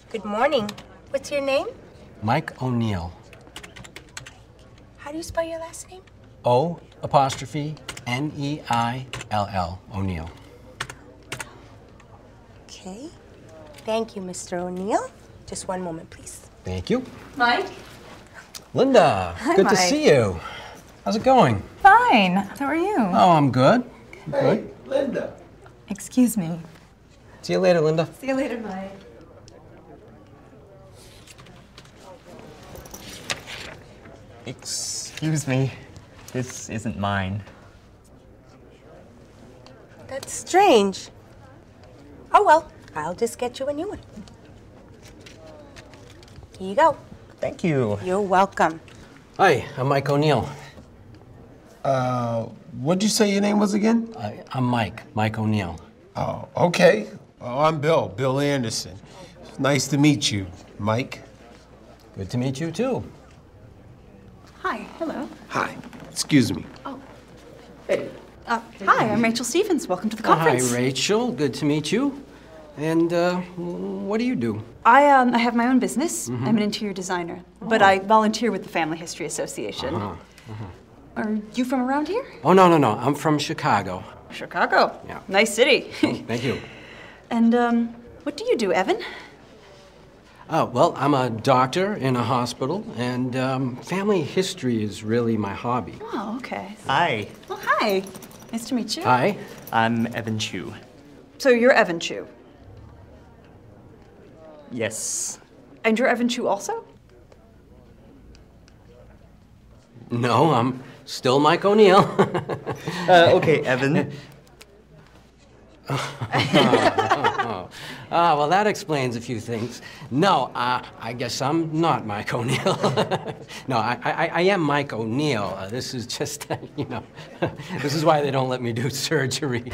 Good morning. What's your name? Mike O'Neill. How do you spell your last name? O''N''E''I''L'', O'Neill. Okay. Thank you, Mr. O'Neill. Just one moment, please. Thank you. Mike? Linda, Hi, good Mike. to see you. How's it going? Fine. How are you? Oh, I'm good. Hey, Linda. Excuse me. See you later, Linda. See you later, Mike. Excuse me. This isn't mine. That's strange. Oh, well, I'll just get you a new one. Here you go. Thank you. You're welcome. Hi, I'm Mike O'Neill. What'd you say your name was again? I'm Mike O'Neill. Oh, okay. Oh, I'm Bill Anderson. Nice to meet you, Mike. Good to meet you, too. Hi. Hello. Hi. Excuse me. Hi, I'm Rachel Stevens. Welcome to the Hi, conference. Rachel. Good to meet you. And what do you do? I have my own business. I'm an interior designer, but I volunteer with the Family History Association. Are you from around here? Oh, no. I'm from Chicago. Chicago. Yeah. Nice city. Thank you. And what do you do, Evan? Oh, well, I'm a doctor in a hospital, and family history is really my hobby. Oh, okay. Hi. Well, hi. Nice to meet you. Hi. I'm Evan Chu. So you're Evan Chu. Yes. And you're Evan Chu also? No, I'm still Mike O'Neill. Okay, Evan. Well, that explains a few things. No, I guess I'm not Mike O'Neill. No, I am Mike O'Neill. This is just, this is why they don't let me do surgery.